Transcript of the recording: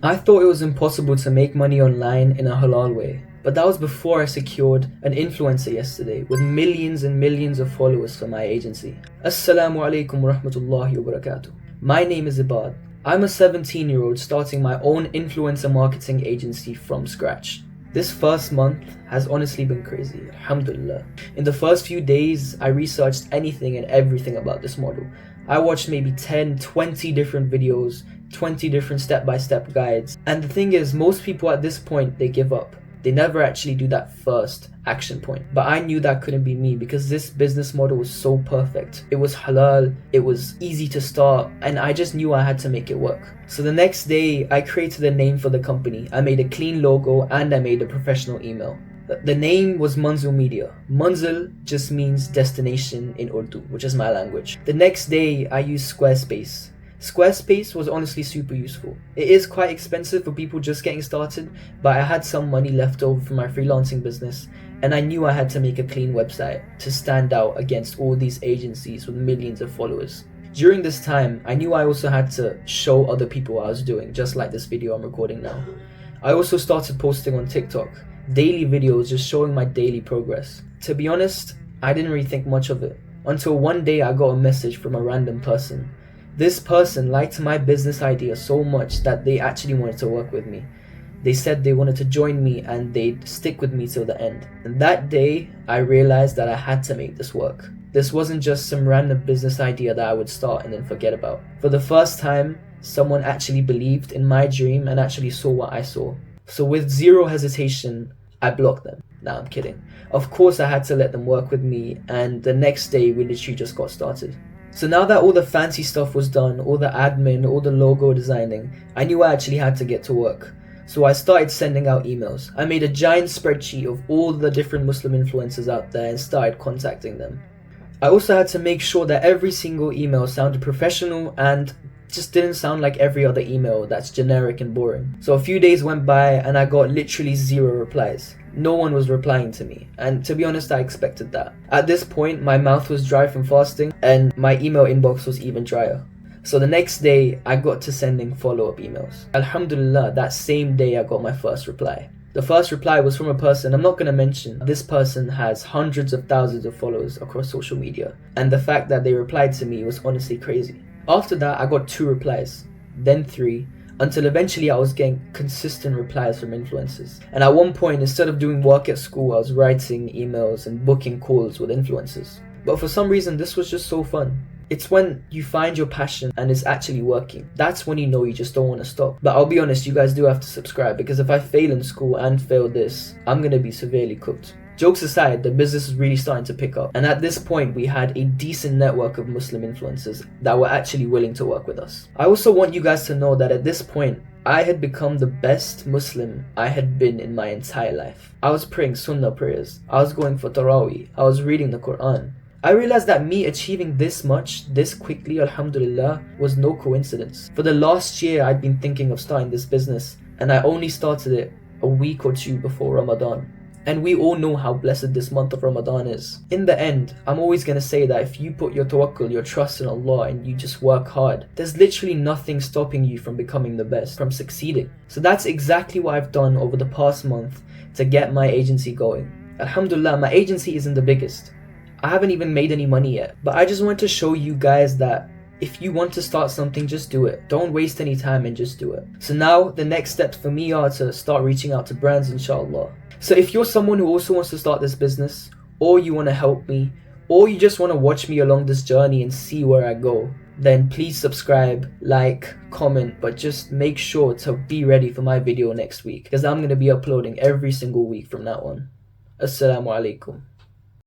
I thought it was impossible to make money online in a halal way, but that was before I secured an influencer yesterday with millions and millions of followers for my agency. Assalamu'alaikum wa rahmatullahi wa barakatuh. My name is Ibad. I'm a 17-year-old starting my own influencer marketing agency from scratch. This first month has honestly been crazy, alhamdulillah. In the first few days, I researched anything and everything about this model. I watched maybe 10, 20 different videos, 20 different step-by-step guides. And the thing is, most people at this point, they give up. They never actually do that first action point. But I knew that couldn't be me because this business model was so perfect. It was halal, it was easy to start, and I just knew I had to make it work. So the next day, I created a name for the company. I made a clean logo and I made a professional email. The name was Manzil Media. Manzil just means destination in Urdu, which is my language. The next day, I used Squarespace. Squarespace was honestly super useful. It is quite expensive for people just getting started, but I had some money left over from my freelancing business, and I knew I had to make a clean website to stand out against all these agencies with millions of followers. During this time, I knew I also had to show other people what I was doing, just like this video I'm recording now. I also started posting on TikTok, daily videos just showing my daily progress. To be honest, I didn't really think much of it, until one day I got a message from a random person. This person liked my business idea so much that they actually wanted to work with me. They said they wanted to join me and they'd stick with me till the end. And that day, I realized that I had to make this work. This wasn't just some random business idea that I would start and then forget about. For the first time, someone actually believed in my dream and actually saw what I saw. So with zero hesitation, I blocked them. Nah, I'm kidding. Of course I had to let them work with me, and the next day we literally just got started. So now that all the fancy stuff was done, all the admin, all the logo designing, I knew I actually had to get to work. So I started sending out emails. I made a giant spreadsheet of all the different Muslim influencers out there and started contacting them. I also had to make sure that every single email sounded professional and just didn't sound like every other email that's generic and boring. So a few days went by and I got literally zero replies. No one was replying to me, and to be honest, I expected that. At this point, my mouth was dry from fasting and my email inbox was even drier. So the next day, I got to sending follow-up emails. Alhamdulillah, that same day I got my first reply. The first reply was from a person I'm not going to mention. This person has hundreds of thousands of followers across social media, and the fact that they replied to me was honestly crazy. After that, I got 2 replies, then 3, until eventually I was getting consistent replies from influencers. And at one point, instead of doing work at school, I was writing emails and booking calls with influencers. But for some reason, this was just so fun. It's when you find your passion and it's actually working. That's when you know you just don't want to stop. But I'll be honest, you guys do have to subscribe, because if I fail in school and fail this, I'm going to be severely cooked. Jokes aside, the business is really starting to pick up, and at this point we had a decent network of Muslim influencers that were actually willing to work with us. I also want you guys to know that at this point, I had become the best Muslim I had been in my entire life. I was praying Sunnah prayers, I was going for Taraweeh, I was reading the Quran. I realized that me achieving this much, this quickly, alhamdulillah, was no coincidence. For the last year, I'd been thinking of starting this business, and I only started it a week or 2 before Ramadan. And we all know how blessed this month of Ramadan is. In the end, I'm always going to say that if you put your tawakkul, your trust in Allah, and you just work hard, there's literally nothing stopping you from becoming the best, from succeeding. So that's exactly what I've done over the past month to get my agency going. Alhamdulillah, my agency isn't the biggest. I haven't even made any money yet, but I just want to show you guys that if you want to start something, just do it. Don't waste any time and just do it. So now the next steps for me are to start reaching out to brands, Insha'Allah. So if you're someone who also wants to start this business, or you want to help me, or you just want to watch me along this journey and see where I go, then please subscribe, like, comment, but just make sure to be ready for my video next week, because I'm going to be uploading every single week from now on. Assalamualaikum.